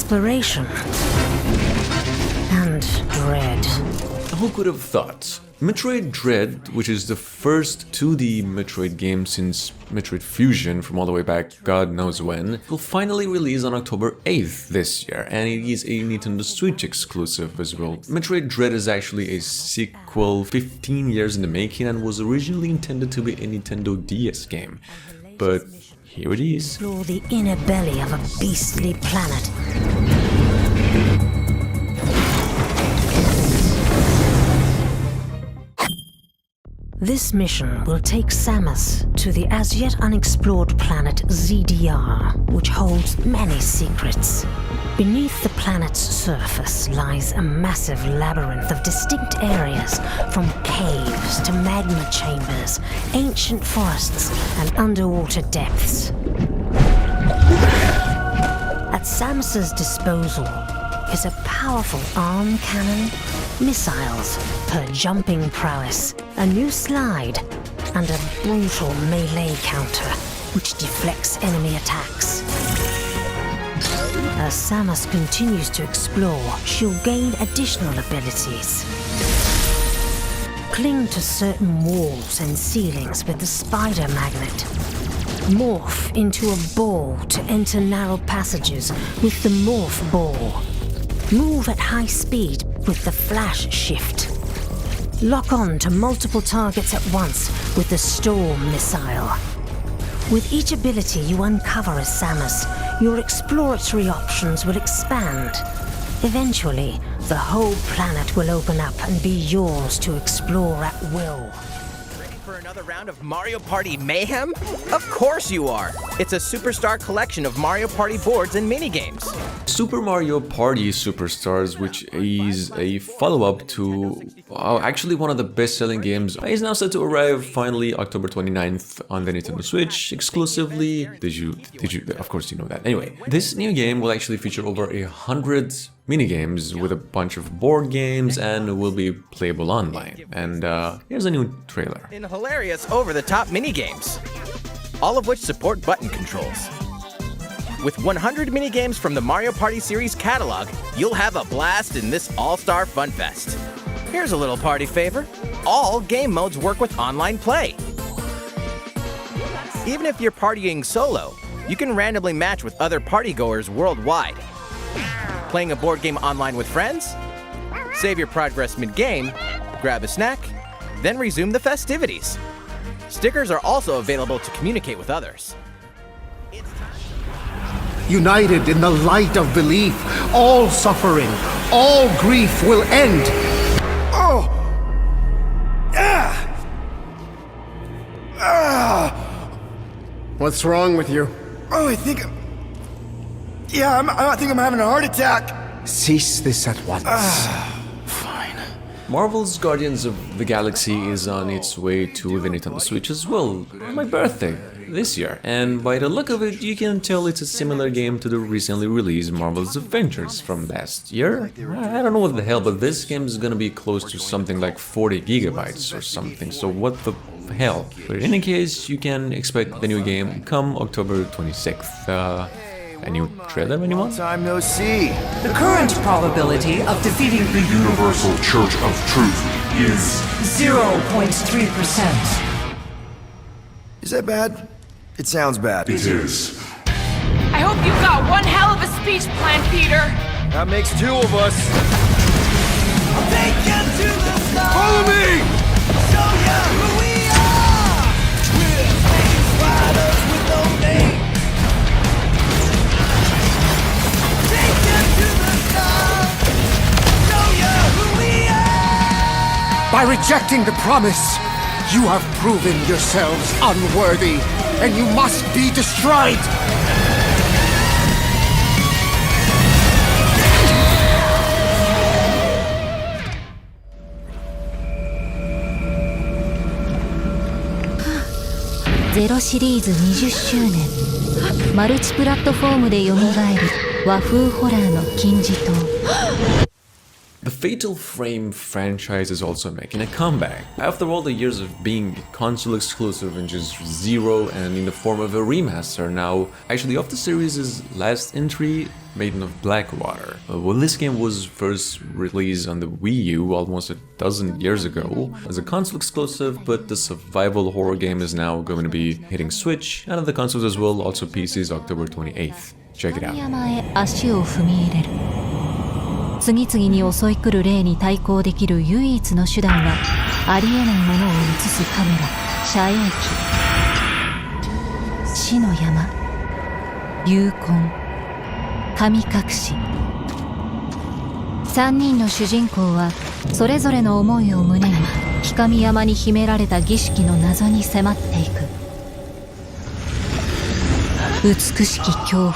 desperation and dread. Who could have thought? Metroid Dread, which is the first 2D Metroid game since Metroid Fusion from all the way back God knows when, will finally release on October 8th this year, and it is a Nintendo Switch exclusive as well. Metroid Dread is actually a sequel 15 years in the making and was originally intended to be a Nintendo DS game, but here it is. Explore the inner belly of a beastly planet. This mission will take Samus to the as yet unexplored planet ZDR, which holds many secrets. Beneath the planet's surface lies a massive labyrinth of distinct areas, from caves to magma chambers, ancient forests, and underwater depths. At Samus's disposal is a powerful arm cannon, missiles, her jumping prowess, a new slide, and a brutal melee counter, which deflects enemy attacks. As Samus continues to explore, she'll gain additional abilities. Cling to certain walls and ceilings with the spider magnet. Morph into a ball to enter narrow passages with the morph ball. Move at high speed with the flash shift. Lock on to multiple targets at once with the storm missile. With each ability you uncover as Samus, your exploratory options will expand. Eventually, the whole planet will open up and be yours to explore at will. For another round of Mario Party mayhem? Of course you are! It's a superstar collection of Mario Party boards and minigames. Super Mario Party Superstars, which is a follow-up to actually one of the best-selling games, is now set to arrive finally October 29th on the Nintendo Switch exclusively. Did you? Of course you know that. Anyway, this new game will actually feature over 100 minigames with a bunch of board games and will be playable online. And here's a new trailer. In hilarious over-the-top minigames, all of which support button controls. With 100 minigames from the Mario Party series catalog, you'll have a blast in this all-star fun fest. Here's a little party favor. All game modes work with online play. Even if you're partying solo, you can randomly match with other partygoers worldwide. Playing a board game online with friends? Save your progress mid-game, grab a snack, then resume the festivities. Stickers are also available to communicate with others. United in the light of belief, all suffering, all grief will end. Oh! Ah! Ah! What's wrong with you? Oh, I think I'm having a heart attack. Cease this at once. Fine. Marvel's Guardians of the Galaxy is on its way to the Nintendo Switch as well, on my birthday this year, and by the look of it, you can tell it's a similar game to the recently released Marvel's Avengers from last year. I don't know what the hell, but this game is gonna be close to something like 40 gigabytes or something, so what the hell. But in any case, you can expect the new game come October 26th. A new trailer, anyone? Time no see. The current probability of defeating the Universal Church of Truth is 0.3%. Is that bad? It sounds bad. It is. I hope you've got one hell of a speech plan, Peter. That makes two of us. I'll take you to the stars. Follow me! Show you who we are. We're space riders with no name. Take you to the stars. Show you who we are. By rejecting the promise, you have proven yourselves unworthy, and you must be destroyed!ゼロシリーズ20周年マルチプラットフォームでよみがえる和風ホラーの金字塔 The Fatal Frame franchise is also making a comeback. After all the years of being console exclusive in just Zero and in the form of a remaster, now actually of the series' last entry, Maiden of Blackwater. Well, this game was first released on the Wii U almost a dozen years ago as a console exclusive, but the survival horror game is now going to be hitting Switch and other consoles as well, also PCs October 28th. Check it out. 次々に襲い来る霊に対抗できる唯一の手段はありえないものを映すカメラ遮影機死の山流魂神隠し3人の主人公はそれぞれの思いを胸に氷上山に秘められた儀式の謎に迫っていく美しき恐怖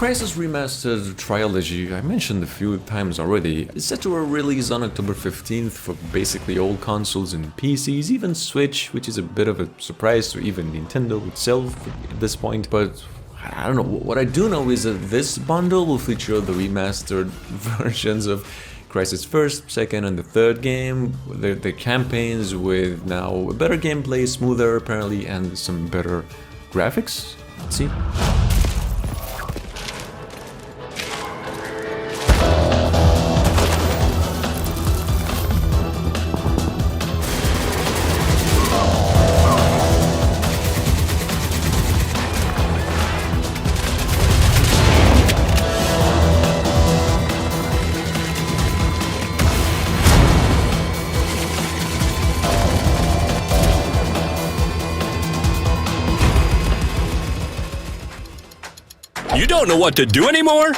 Crysis Remastered Trilogy, I mentioned a few times already, is set to release on October 15th for basically all consoles and PCs, even Switch, which is a bit of a surprise to even Nintendo itself at this point, but I don't know, what I do know is that this bundle will feature the remastered versions of Crysis first, second and the third game, the campaigns with now a better gameplay, smoother apparently, and some better graphics. Let's see. You don't know what to do anymore?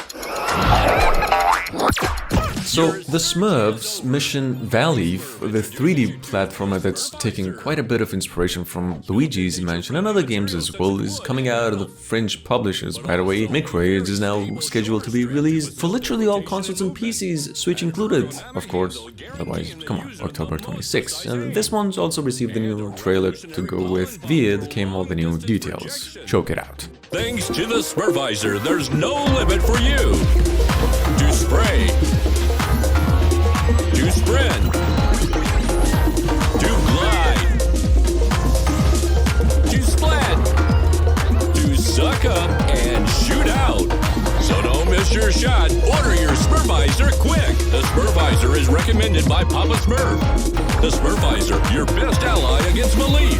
So, the Smurfs mission Vileaf, the 3D platformer that's taking quite a bit of inspiration from Luigi's Mansion and other games as well, is coming out of the French publishers, by the way. Metroid is now scheduled to be released for literally all consoles and PCs, Switch included, of course. Otherwise, come on, October 26th. And this one's also received the new trailer to go with. Via it came all the new details. Check it out. Thanks to the Smurfvisor, there's no limit for you to spray, to sprint, to glide, to splat, to suck up and shoot out. So don't miss your shot. Order your Smurfvisor quick. The Smurfvisor is recommended by Papa Smurf. The Smurfvisor, your best ally against Vileaf.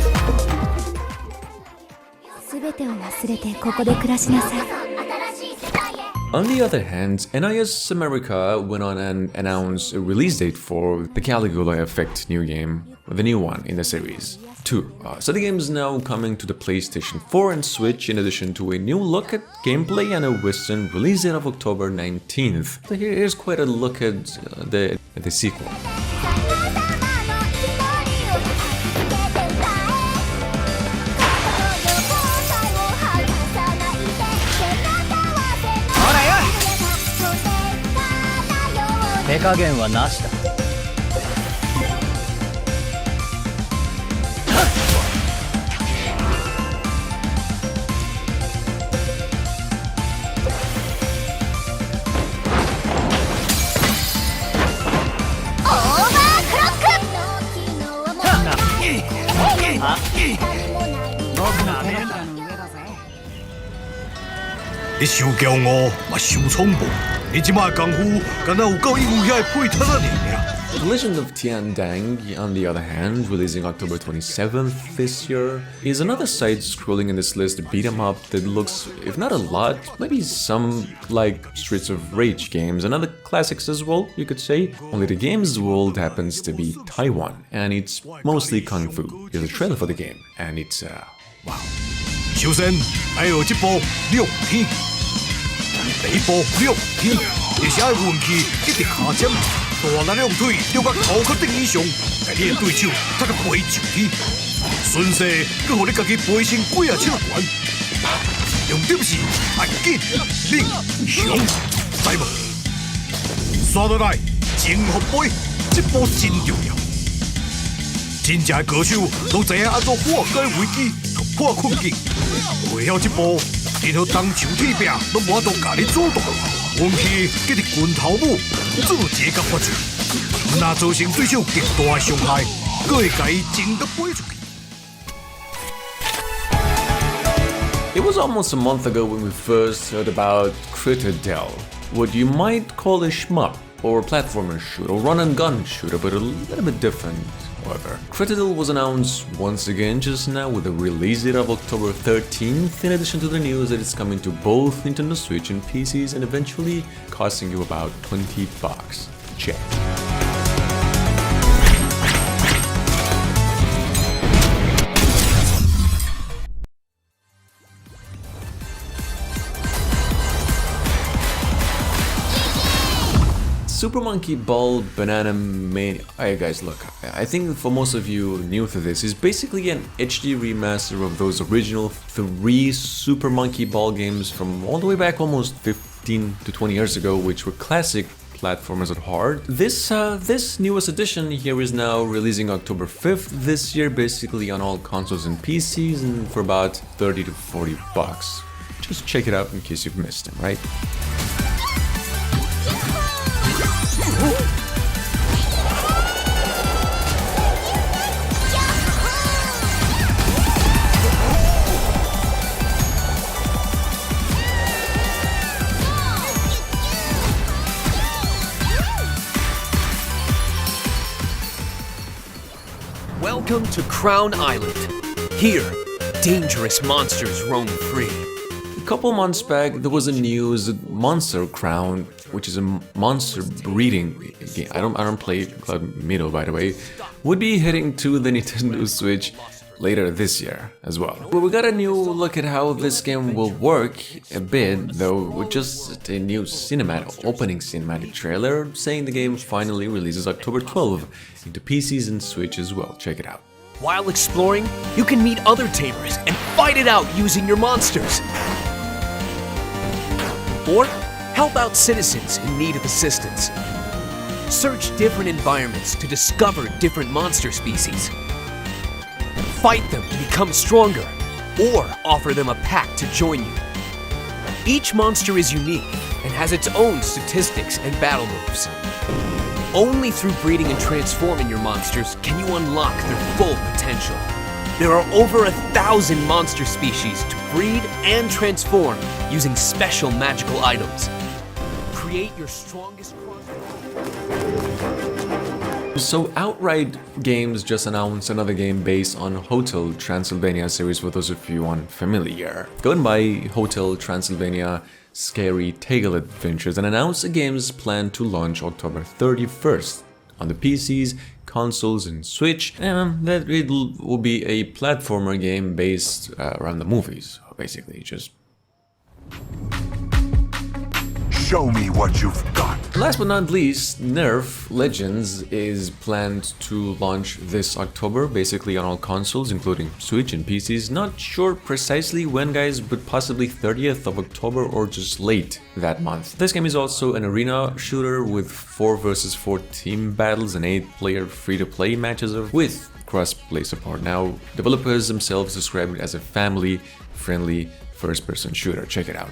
On the other hand, NIS America went on and announced a release date for the Caligula Effect new game, the new one in the series, 2. So the game is now coming to the PlayStation 4 and Switch, in addition to a new look at gameplay and a Western release date of October 19th. So here's quite a look at the sequel. 手加減はなしだ。你傷驕傲，嘛傷衝動。你即馬功夫，敢若有夠應有遐配套啊爾。The Legend of Tian Dang, on the other hand, releasing October 27th this year, is another side-scrolling in this list beat-em-up that looks, if not a lot, maybe some like Streets of Rage games and other classics as well, you could say. Only the game's world happens to be Taiwan, and it's mostly Kung Fu. Here's a trailer for the game, and it's, wow. 首先，要有一部六天，第一部六天，就是要运气一直下尖。 大力量腿吊到头壳顶以上，甲你的对手踢到飞上天，顺势佮互你家己飞升几啊尺悬。重点是要紧、灵、强，知无？刷倒来，前后背，这步真重要。真正的高手拢知影安怎化解危机、突破困境，会晓这步然后当球铁饼都无法度甲你阻挡，运气搁伫拳头母，做一个发出，若造成对手极大的伤害，搁会甲伊整个飞出去。 It was almost a month ago when we first heard about Dell, what you might call a shmup, or platformer shooter, or run-and-gun shooter, but a little bit different, however. Dell was announced once again just now with a release date of October 13th, in addition to the news that it's coming to both Nintendo Switch and PCs and eventually costing you about $20. Check. Super Monkey Ball Banana Mania. Hey guys, look, I think for most of you new to this, is basically an HD remaster of those original 3 Super Monkey Ball games from all the way back almost 15 to 20 years ago, which were classic platformers at heart. This newest edition here is now releasing October 5th this year, basically on all consoles and PCs, and for about 30 to 40 bucks. Just check it out in case you've missed them, right? Welcome to Crown Island. Here, dangerous monsters roam free. A couple months back, there was a news that Monster Crown, which is a monster breeding game, I don't play Club Mito by the way, would be heading to the Nintendo Switch later this year as well. Well, we got a new look at how this game will work a bit, though, with just a new opening cinematic trailer saying the game finally releases October 12th into PCs and Switch as well. Check it out. While exploring, you can meet other tamers and fight it out using your monsters. Or help out citizens in need of assistance. Search different environments to discover different monster species. Fight them to become stronger, or offer them a pack to join you. Each monster is unique and has its own statistics and battle moves. Only through breeding and transforming your monsters can you unlock their full potential. There are over 1,000 monster species to breed and transform using special magical items. Create your strongest... So Outright Games just announced another game based on Hotel Transylvania series for those of you unfamiliar. Going by Hotel Transylvania Scary Tale Adventures, and announced the game's plan to launch October 31st on the PCs, consoles and Switch, and that it will be a platformer game based around the movies, basically. Just show me what you've got. Last but not least, Nerf Legends is planned to launch this October, basically on all consoles, including Switch and PCs. Not sure precisely when, guys, but possibly 30th of October or just late that month. This game is also an arena shooter with 4 versus 4 team battles and 8-player free-to-play matches with cross-play support. Now, developers themselves describe it as a family-friendly first-person shooter. Check it out.